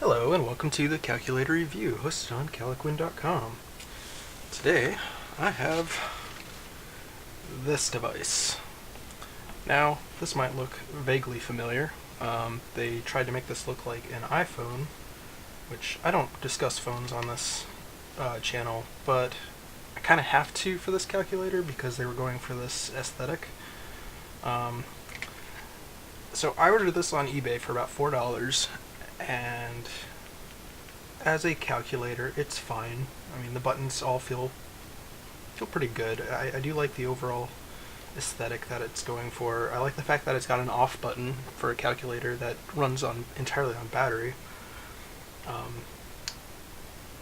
Hello and welcome to the Calculator Review, hosted on Caliquin.com. Today, I have this device. Now, this might look vaguely familiar. They tried to make this look like an iPhone, which I don't discuss phones on this channel, but I kind of have to for this calculator because they were going for this aesthetic. So I ordered this on eBay for about $4, and as a calculator, it's fine. I mean, the buttons all feel pretty good. I do like the overall aesthetic that it's going for. I like the fact that it's got an off button for a calculator that runs entirely on battery.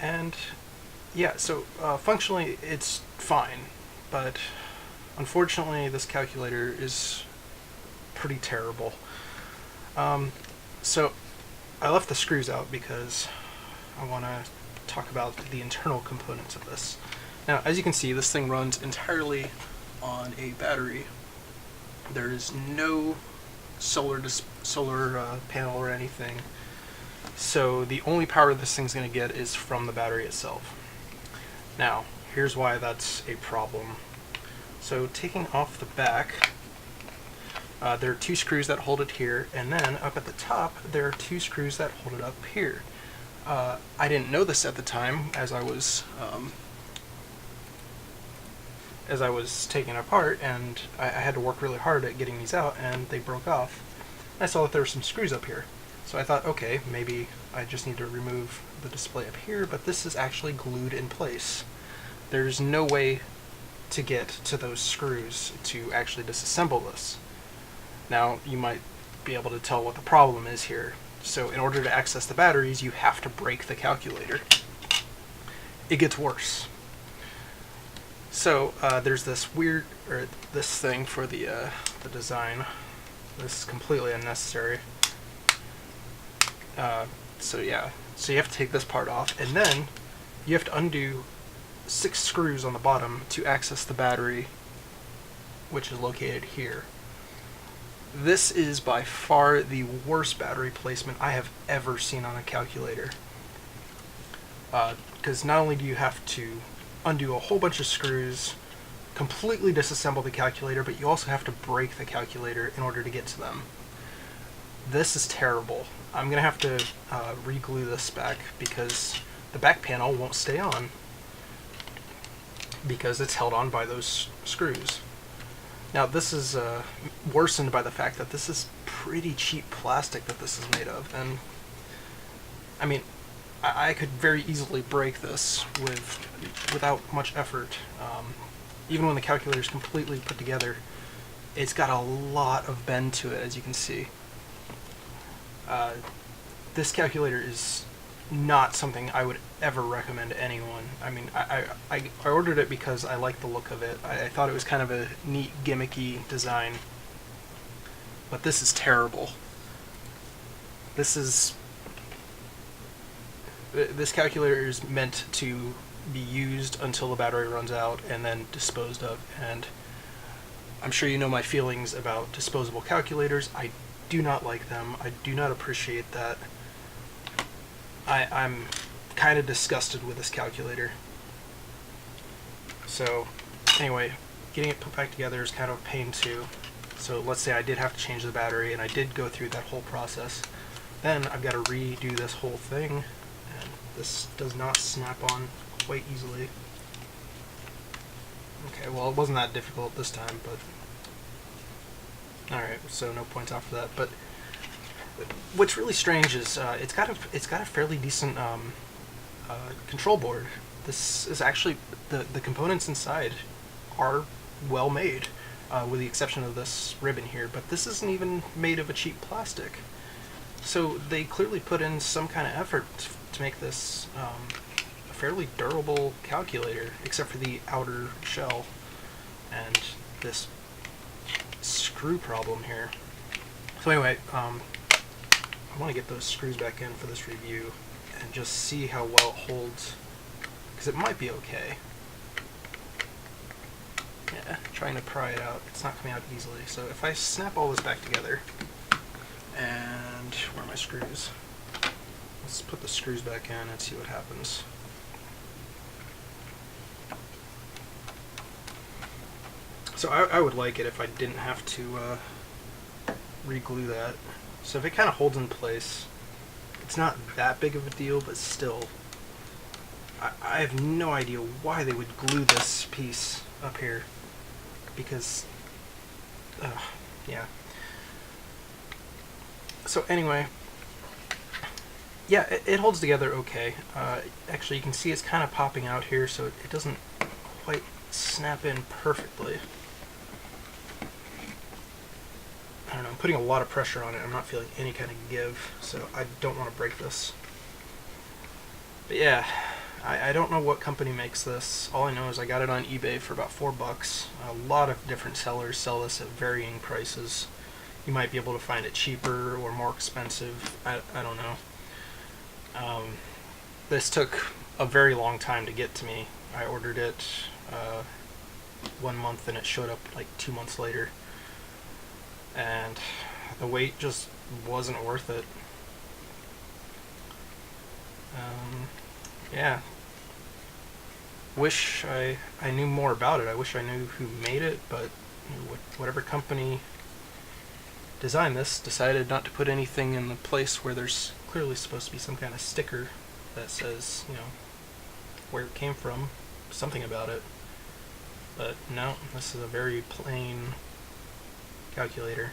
And yeah, so functionally it's fine, but unfortunately this calculator is pretty terrible. So I left the screws out because I want to talk about the internal components of this. Now, as you can see, this thing runs entirely on a battery. There is no solar panel or anything, so the only power this thing's going to get is from the battery itself. Now, here's why that's a problem. So, taking off the back, there are two screws that hold it here, and then up at the top there are two screws that hold it up here. I didn't know this at the time as I was taking it apart, and I had to work really hard at getting these out, and they broke off. I saw that there were some screws up here, so I thought, okay, maybe I just need to remove the display up here, but this is actually glued in place. There's no way to get to those screws to actually disassemble this. Now, you might be able to tell what the problem is here. So in order to access the batteries, you have to break the calculator. It gets worse. So there's this this thing for the design. This is completely unnecessary. So yeah, so you have to take this part off, and then you have to undo 6 screws on the bottom to access the battery, which is located here. This is by far the worst battery placement I have ever seen on a calculator. Because not only do you have to undo a whole bunch of screws, completely disassemble the calculator, but you also have to break the calculator in order to get to them. This is terrible. I'm going to have to re-glue this back because the back panel won't stay on because it's held on by those screws. Now, this is worsened by the fact that this is pretty cheap plastic that this is made of, and I mean, I could very easily break this without much effort. Even when the calculator is completely put together, it's got a lot of bend to it, as you can see. This calculator is not something I would ever recommend to anyone. I mean, I ordered it because I like the look of it. I thought it was kind of a neat, gimmicky design. But this is terrible. This calculator is meant to be used until the battery runs out and then disposed of. And I'm sure you know my feelings about disposable calculators. I do not like them. I do not appreciate that. I'm kind of disgusted with this calculator. So, anyway, getting it put back together is kind of a pain too. So let's say I did have to change the battery, and I did go through that whole process. Then I've got to redo this whole thing, and this does not snap on quite easily. Okay, well, it wasn't that difficult this time, but alright, so no points off for that. But what's really strange is it's got a fairly decent control board. This is actually the components inside are well made, with the exception of this ribbon here. But this isn't even made of a cheap plastic, so they clearly put in some kind of effort to make this a fairly durable calculator, except for the outer shell and this screw problem here. So anyway, I want to get those screws back in for this review and just see how well it holds, because it might be okay. Yeah, trying to pry it out, it's not coming out easily. So if I snap all this back together, and where are my screws? Let's put the screws back in and see what happens. So I would like it if I didn't have to re-glue that. So if it kind of holds in place, it's not that big of a deal, but still, I have no idea why they would glue this piece up here, because, yeah. So anyway, yeah, it holds together okay. Actually, you can see it's kind of popping out here, so it doesn't quite snap in perfectly. I don't know, I'm putting a lot of pressure on it. I'm not feeling any kind of give, so I don't want to break this. But yeah, I don't know what company makes this. All I know is I got it on eBay for about $4. A lot of different sellers sell this at varying prices. You might be able to find it cheaper or more expensive. I don't know. This took a very long time to get to me. I ordered it 1 month and it showed up like 2 months later. And the wait just wasn't worth it. Yeah. Wish I knew more about it. I wish I knew who made it, but whatever company designed this decided not to put anything in the place where there's clearly supposed to be some kind of sticker that says, where it came from, something about it. But no, this is a very plain calculator.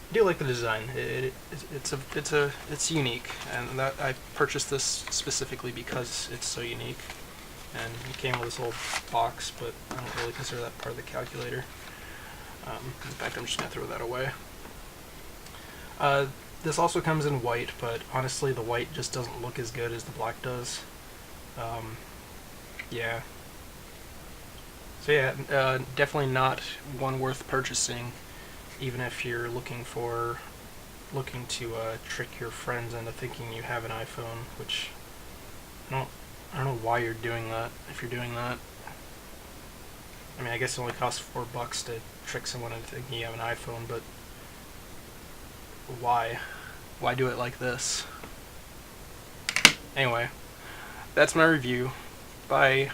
I do like the design. It's unique, and that I purchased this specifically because it's so unique. And it came with this little box, but I don't really consider that part of the calculator. In fact, I'm just gonna throw that away. This also comes in white, but honestly, the white just doesn't look as good as the black does. Yeah. So yeah, definitely not one worth purchasing, even if you're looking to trick your friends into thinking you have an iPhone, which I don't know why you're doing that. If you're doing that, I mean, I guess it only costs $4 to trick someone into thinking you have an iPhone, but why? Why do it like this? Anyway, that's my review. Bye.